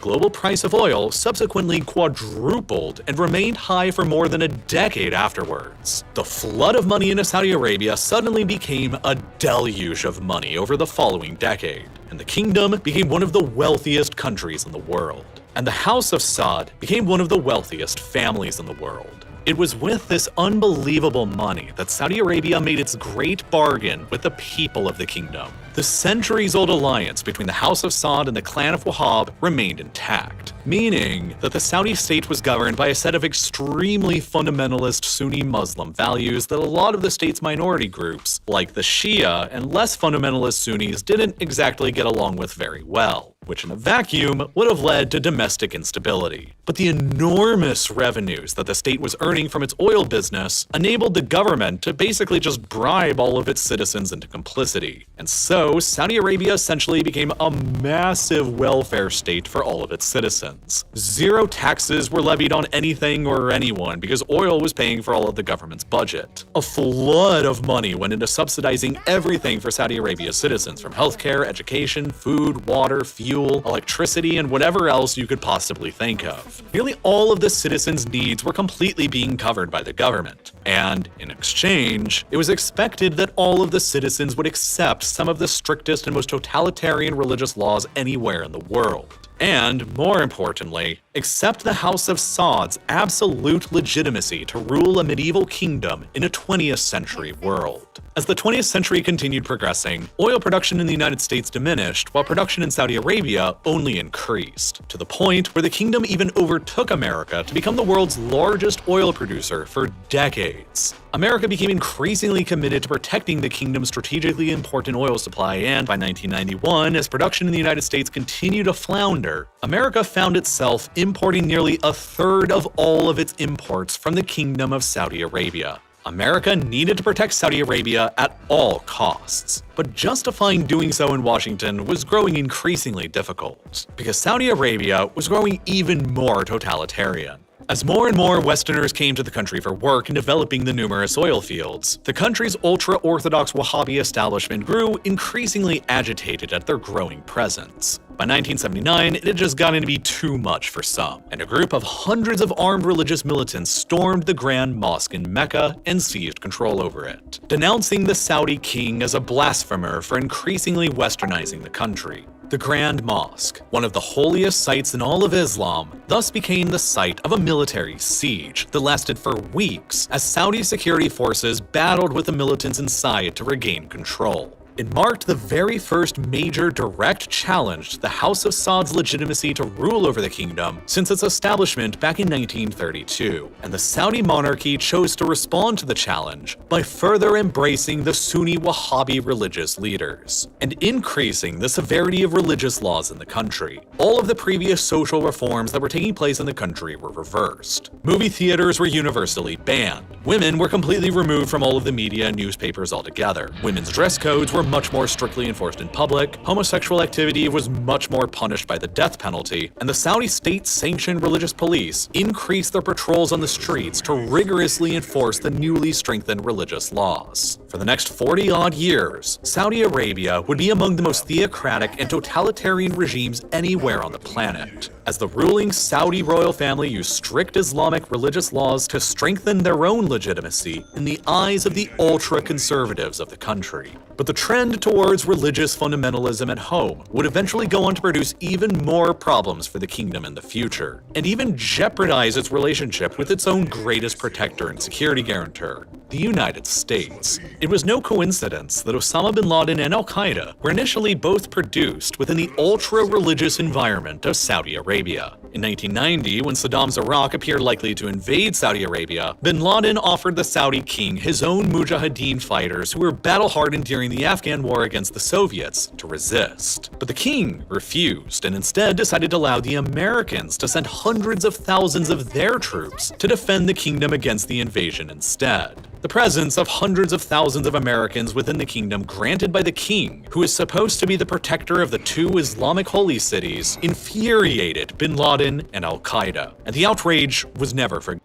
Global price of oil subsequently quadrupled and remained high for more than a decade afterwards. The flood of money into Saudi Arabia suddenly became a deluge of money over the following decade, and the kingdom became one of the wealthiest countries in the world. And the House of Saud became one of the wealthiest families in the world. It was with this unbelievable money that Saudi Arabia made its great bargain with the people of the kingdom. The centuries-old alliance between the House of Saud and the clan of Wahhab remained intact, meaning that the Saudi state was governed by a set of extremely fundamentalist Sunni Muslim values that a lot of the state's minority groups, like the Shia and less fundamentalist Sunnis, didn't exactly get along with very well, which in a vacuum would have led to domestic instability. But the enormous revenues that the state was earning from its oil business enabled the government to basically just bribe all of its citizens into complicity. And so Saudi Arabia essentially became a massive welfare state for all of its citizens. Zero taxes were levied on anything or anyone because oil was paying for all of the government's budget. A flood of money went into subsidizing everything for Saudi Arabia's citizens, from healthcare, education, food, water, fuel, electricity, and whatever else you could possibly think of. Nearly all of the citizens' needs were completely being covered by the government, and in exchange, it was expected that all of the citizens would accept some of the strictest and most totalitarian religious laws anywhere in the world. And, more importantly, accept the House of Saud's absolute legitimacy to rule a medieval kingdom in a 20th century world. As the 20th century continued progressing, oil production in the United States diminished, while production in Saudi Arabia only increased, to the point where the kingdom even overtook America to become the world's largest oil producer for decades. America became increasingly committed to protecting the kingdom's strategically important oil supply, and by 1991, as production in the United States continued to flounder, America found itself importing nearly a third of all of its imports from the Kingdom of Saudi Arabia. America needed to protect Saudi Arabia at all costs, but justifying doing so in Washington was growing increasingly difficult, because Saudi Arabia was growing even more totalitarian. As more and more Westerners came to the country for work in developing the numerous oil fields, the country's ultra-Orthodox Wahhabi establishment grew increasingly agitated at their growing presence. By 1979, it had just gotten to be too much for some, and a group of hundreds of armed religious militants stormed the Grand Mosque in Mecca and seized control over it, denouncing the Saudi king as a blasphemer for increasingly westernizing the country. The Grand Mosque, one of the holiest sites in all of Islam, thus became the site of a military siege that lasted for weeks as Saudi security forces battled with the militants inside to regain control. It marked the very first major direct challenge to the House of Saud's legitimacy to rule over the kingdom since its establishment back in 1932, and the Saudi monarchy chose to respond to the challenge by further embracing the Sunni Wahhabi religious leaders and increasing the severity of religious laws in the country. All of the previous social reforms that were taking place in the country were reversed. Movie theaters were universally banned. Women were completely removed from all of the media and newspapers altogether. Women's dress codes were much more strictly enforced in public, homosexual activity was much more punished by the death penalty, and the Saudi state-sanctioned religious police increased their patrols on the streets to rigorously enforce the newly strengthened religious laws. For the next 40-odd years, Saudi Arabia would be among the most theocratic and totalitarian regimes anywhere on the planet, as the ruling Saudi royal family used strict Islamic religious laws to strengthen their own legitimacy in the eyes of the ultra-conservatives of the country. But the trend towards religious fundamentalism at home would eventually go on to produce even more problems for the kingdom in the future, and even jeopardize its relationship with its own greatest protector and security guarantor, the United States. It was no coincidence that Osama bin Laden and Al-Qaeda were initially both produced within the ultra-religious environment of Saudi Arabia. In 1990, when Saddam's Iraq appeared likely to invade Saudi Arabia, bin Laden offered the Saudi king his own mujahideen fighters who were battle-hardened during the Afghan war against the Soviets to resist. But the king refused and instead decided to allow the Americans to send hundreds of thousands of their troops to defend the kingdom against the invasion instead. The presence of hundreds of thousands of Americans within the kingdom granted by the king, who is supposed to be the protector of the two Islamic holy cities, infuriated bin Laden and Al-Qaeda, and the outrage was never forgotten.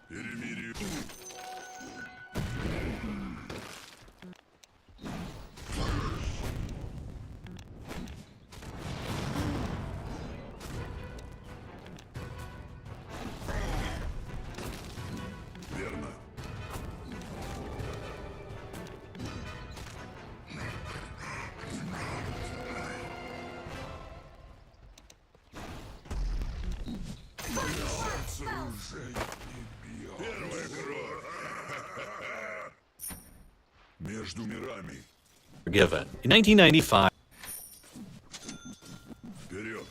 Перемирие. Верно. Первая кровь. Между мирами. Forgiven. In 1995, Вперед.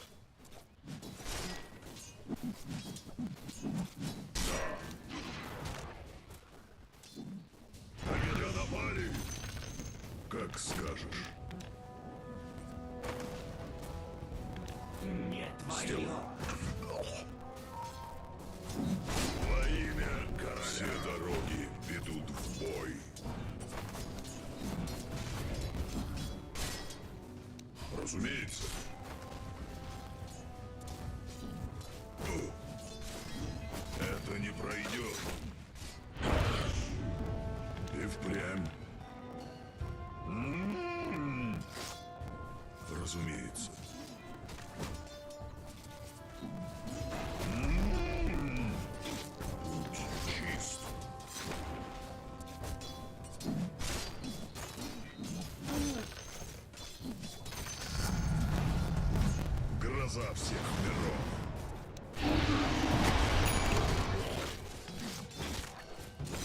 На меня напали. Как скажешь. Во имя короля. Все дороги ведут в бой. Разумеется. Это не пройдет. И впрямь. Разумеется. Путь чист. Гроза всех миров.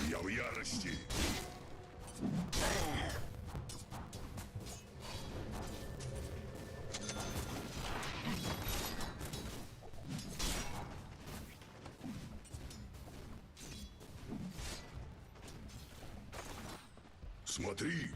Я в ярости. Смотри.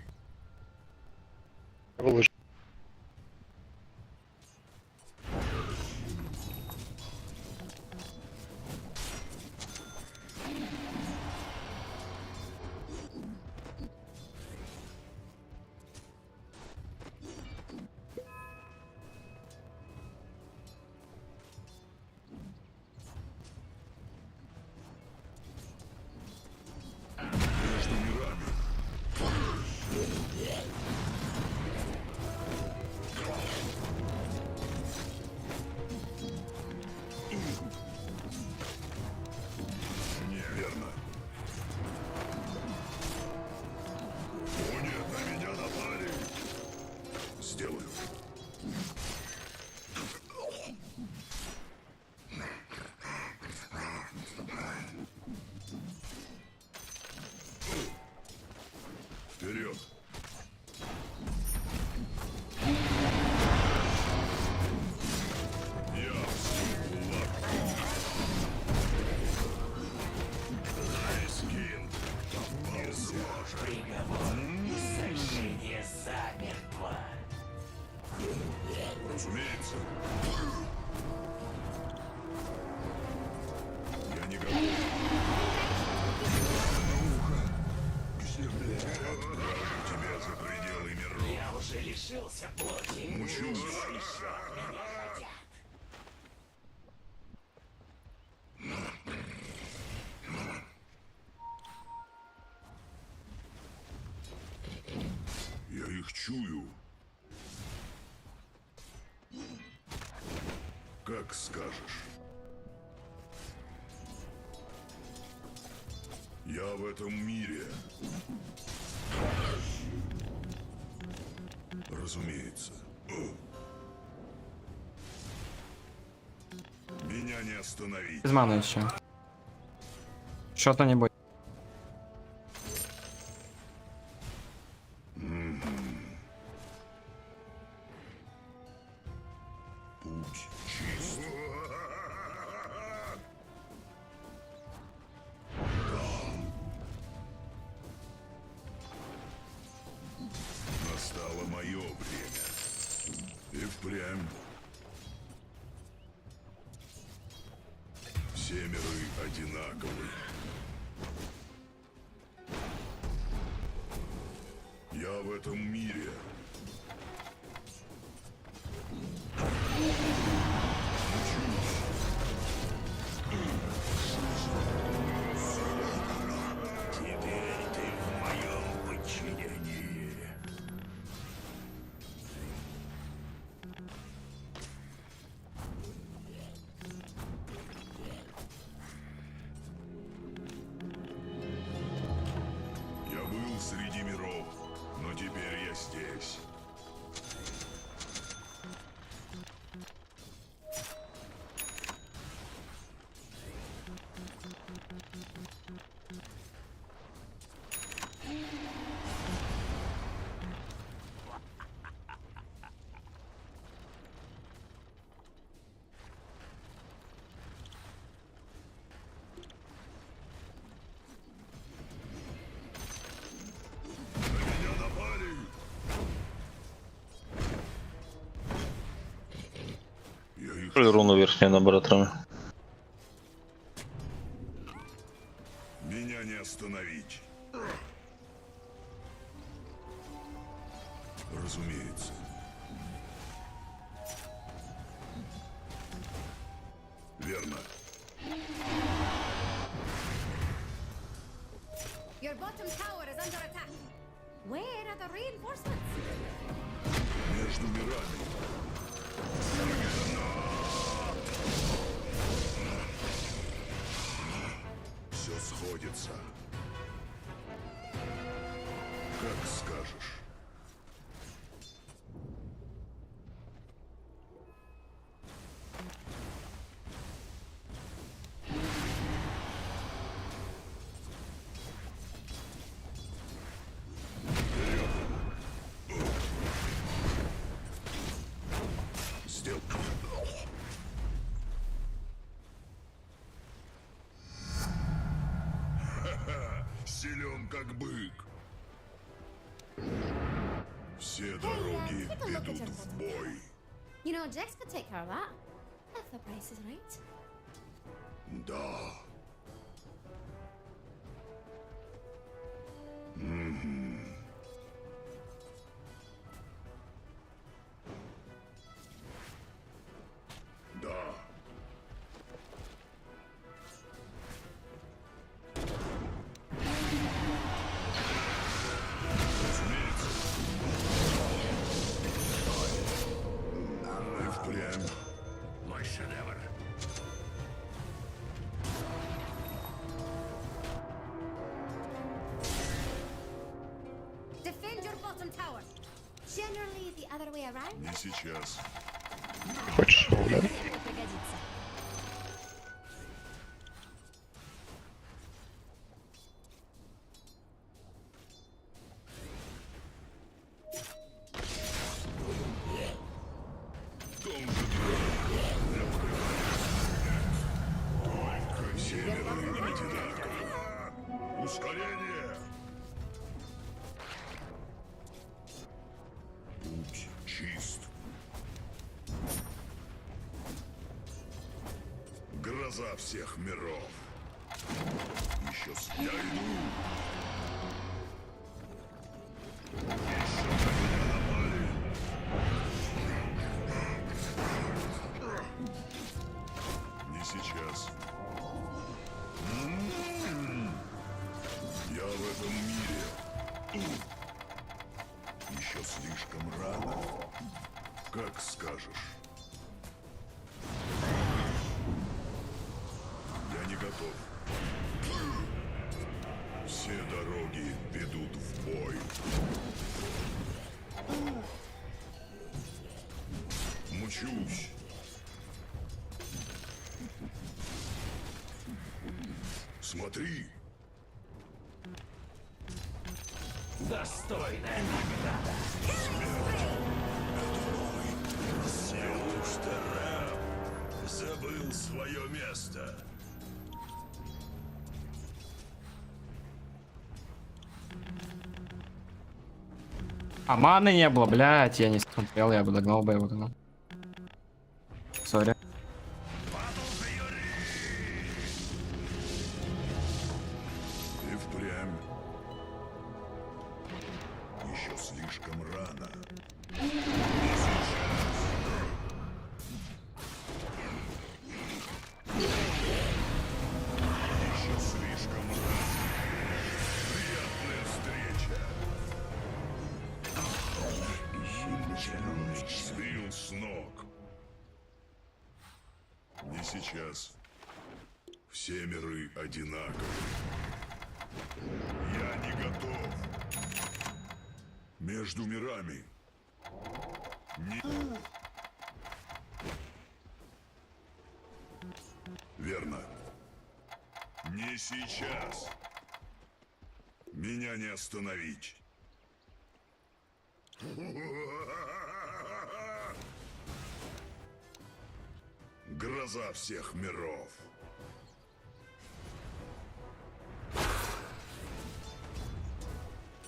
Между мирами. Неверно. О нет, на меня напали. Сделаю. Вперед. Я всю кулак. Айскин. Не сможет. Сожжение замертво. Разумеется. Я не готов. Отправлю тебя за пределы миров. Я уже лишился плоти. Мучусь. Еще от меня хотят. Я их чую. Как скажешь. Я в этом мире. Разумеется. Меня не остановить. Без маны еще. Что-то-нибудь. Путь чист. Настало мое время. И впрямь. Все миры одинаковы. Я в этом мире. Учусь. Контроль руну верхнюю на баратраме. Меня не остановить. Разумеется. Верно. Your bottom tower is under attack. Where are the reinforcements? Между мирами. Все сходится. Как скажешь. Сделка. Силен как бык. Все дороги take a look at ведут your в photo. бой. You know, Jax could take care of that. If the price is right. Да. Да. Разумеется. И впрямь. Мой шедевр. Defend your bottom tower. Generally the other way around. Не сейчас. Хочешь? Да? Пригодится. В том же только северный одинаково. Ускорение! Путь чист. Гроза всех миров. Еще я иду. Еще аномалии. Не сейчас. Я в этом мире. Еще слишком рано. Как скажешь. Я не готов. Все дороги ведут в бой. Мучусь. Смотри. Достойная награда. Неужто раб забыл свое место? А маны не было, блядь, я не смотрел, я бы догнал бы его давно. Сори. И впрямь. Еще слишком рано. Не сейчас. Еще слишком рано. Приятная встреча. Сбил с ног. Не сейчас. Все миры одинаковы. Я не готов. Между мирами. Не... Верно. Не сейчас. Меня не остановить. Гроза всех миров.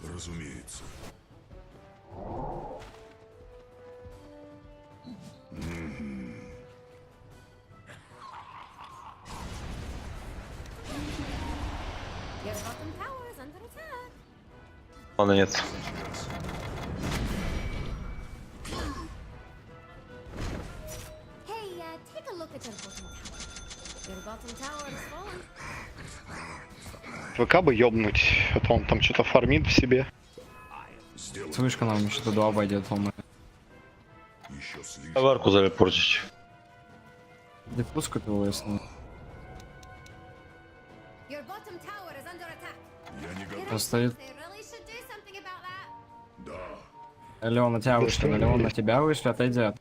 Разумеется. Your bottom tower is under attack. Ладно, нет. Hey, take a look at your bottom tower. Your bottom tower is fallen. ВК бы ёбнуть, а то он там что-то фармит в себе. Сделай Слышка нам еще туда обойдет, по-моему. еще слишком. Аварку залепортить. Диффузку твою ясно. Your bottom tower is under attack. Я не готов. Он стоит. They really should do something about that. Да. Леон на тебя вышли, на Леон на тебя вышли, отойди.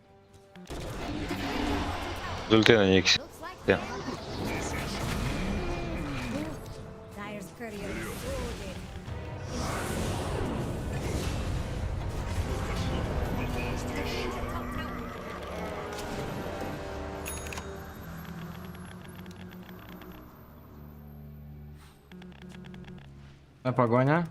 Ульты на Никсе. Looks like Yeah. Dyer's courier is so dead. Defend your top tower. На погоня.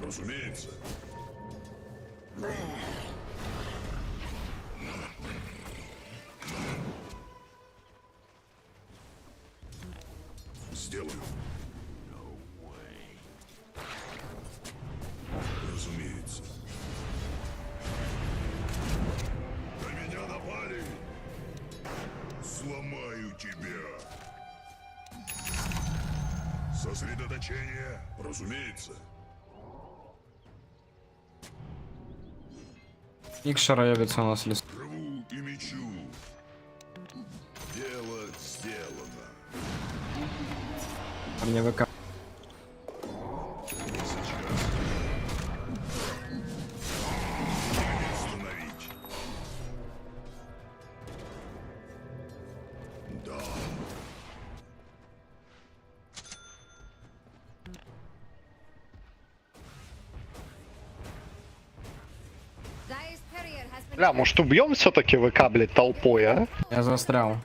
Разумеется. Сделаю. Разумеется. На меня напали. Сломаю тебя. Сосредоточение. Разумеется. Икшера ебится у нас лист. Рву и мечу. Дело сделано. Не ВК. Остановить. Да. Dyer's courier has been Бля, может убьем все-таки ВК, блядь, толпой, а? Я застрял.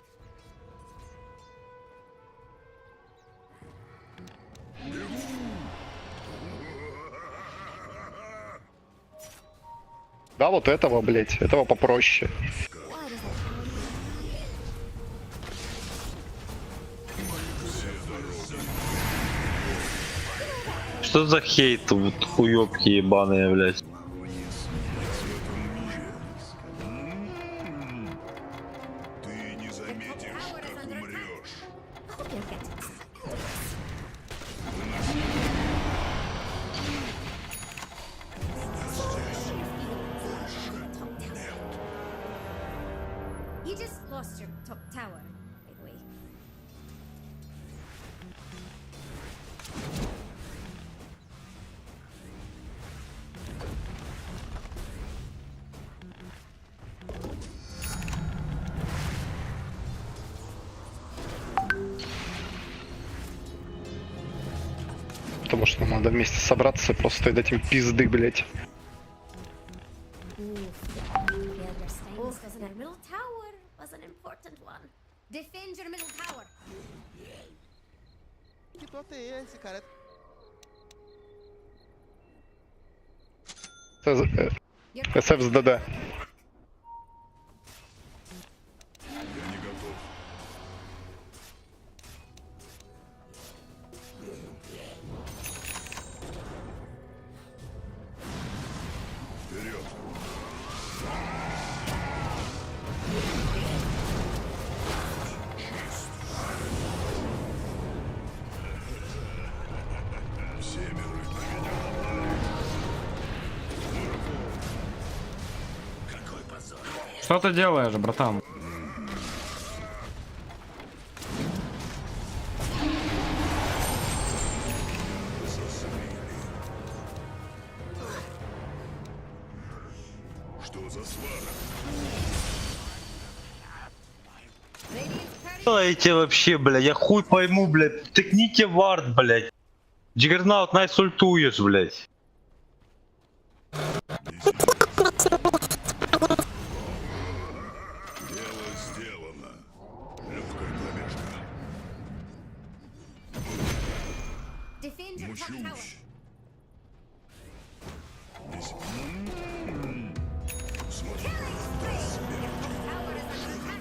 Да, вот этого, блядь, этого попроще. Что за хейт, вот хуёбки ебаные, блядь. Ты не заметишь, как умрешь. I hope you'll get it. You just lost your top tower, by the way. Потому что нам надо вместе собраться и просто дать им пизды, блядь. Your middle tower was an important one. Defend your middle tower. Que Dota é esse, cara? СФ с ДД. Я не готов. Вперед. Семеро на меня напали. Какой позор. Что ты делаешь, братан? Что за свара? Radiant's courier делаете вообще, блядь? Я хуй пойму, блядь. Тыкните вард, блядь. Джиггернаут найсультуешь, блядь. Дело сделано. Легкая пробежка. Defend your top tower. Мучусь. Здесь. Смотри. Tower is under attack.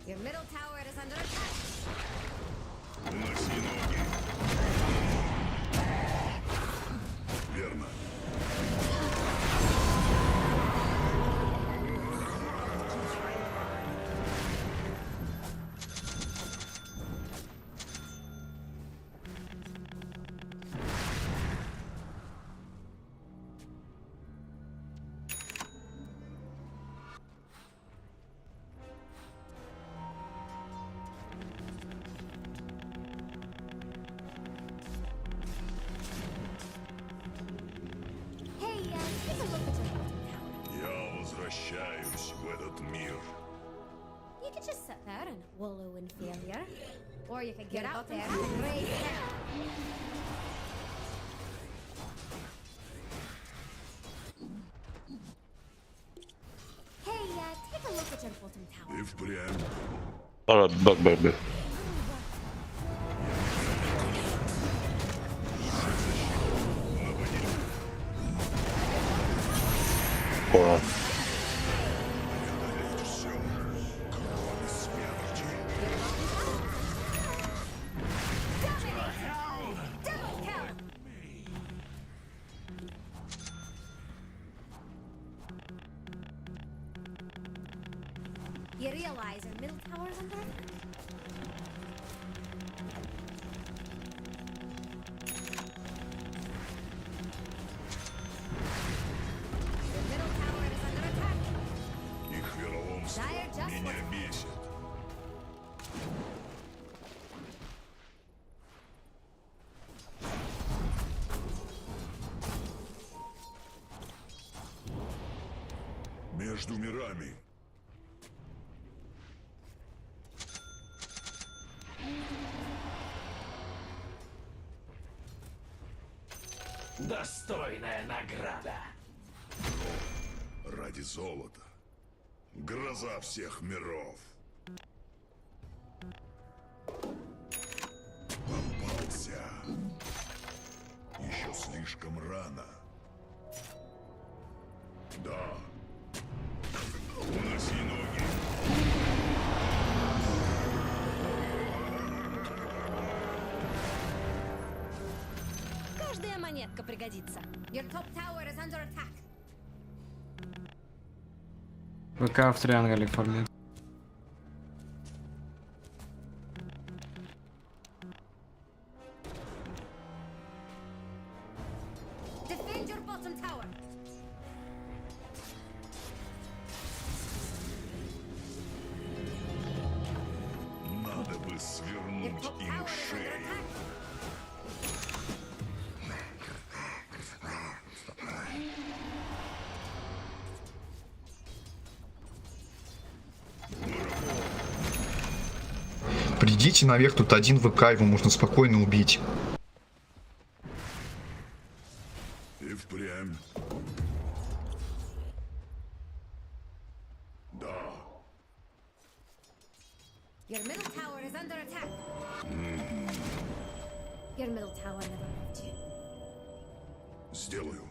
Your middle tower is under attack. Уноси ноги. Верно. Hey, take a look at your bottom tower. Я возвращаюсь в этот мир. You could just sit there and wallow in failure. Or you could get up there and raise hell. Hey, take a look at your bottom tower. И впрямь. Alright, back, baby. Alright. Все. Кроме смерти. Double kill! You realize your middle tower is under attack? Your middle tower is under attack. Их вероломство Dire just меня what- бесит. Между мирами. Достойная награда. Ради золота. Гроза всех миров. Попался. Еще слишком рано. Да. Уноси ноги. Каждая монетка пригодится. Your top tower is under attack. ВК в триангле форме. Defend your bottom tower. Надо бы Your свернуть top им tower is under шеи. attack. Придите наверх, тут один ВК, его можно спокойно убить. И впрямь. Да. Your middle tower is under attack. Your middle tower never loved you. Сделаю.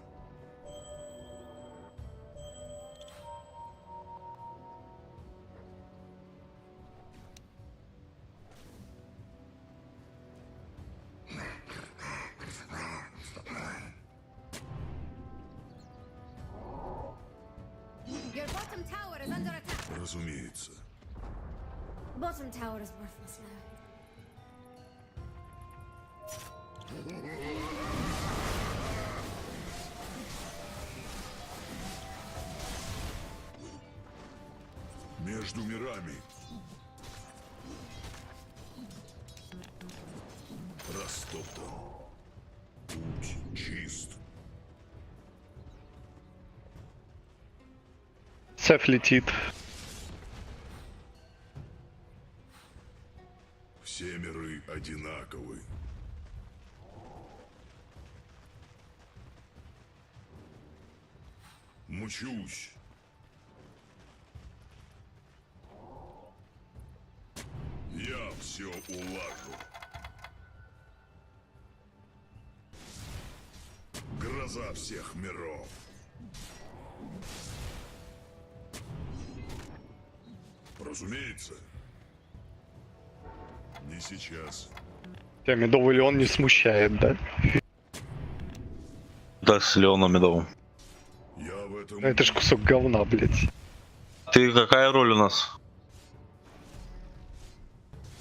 Your bottom tower is under attack. Разумеется. Bottom tower is worthless now. Между мирами. Растоптан. Путь чист. Сеф летит. Все миры одинаковы. Мучусь. Я все улажу. Гроза всех миров. Разумеется. Не сейчас. Тебя медовый леон не смущает, да? Да, с Леоном медовым. Я в этом... Это ж кусок говна, блядь. Ты какая роль у нас?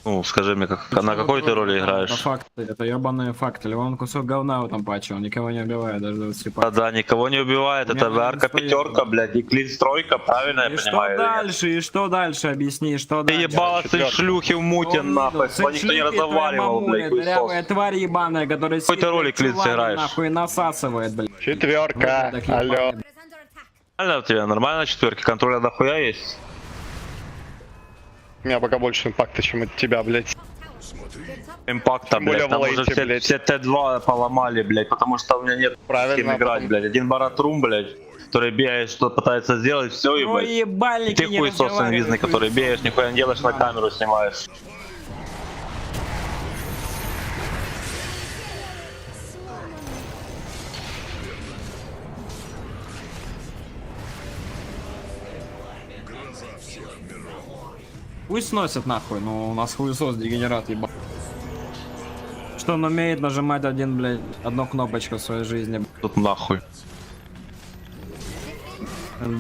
Ну, скажи мне, на какой ты роли Это играешь? факты, это ебаные факты. Он кусок говна в этом патче, он никого не убивает, даже вот Да, никого не убивает, это ВРК пятерка, блядь, и клин стройка, правильно я И что понимаю? дальше, и что дальше, объясни, что Ты дальше? ебало ты шлюхи в Мутин, нахуй, с тобой никто не разговаривал, блядь, Дырявая хуесос. тварь ебаная, которая Какой ты ролик, Лиз, играешь? нахуй насасывает, блядь. Четверка, Вот так алло. ебаный. Is under attack. Нормально у тебя, нормально на четверке, контроля дохуя есть? У меня пока больше импакта, чем от тебя, блядь. Импакта, Тем более блядь, там в уже лейте, все, блядь. все Т2 поломали, блядь, потому что у меня нет с кем Правильно, играть, потом- блядь. Один баратрум, блядь, который бегает, что пытается сделать, все, и, Ну блядь. ебальники Ты не хуесос разговаривают, инвизный, который хуесос. бегаешь, нихуя не делаешь, на камеру снимаешь. Пусть сносят нахуй, но у нас хуесос дегенерат ебал. Что он умеет нажимать один, блядь, одну кнопочку в своей жизни. Тут нахуй. Блядь.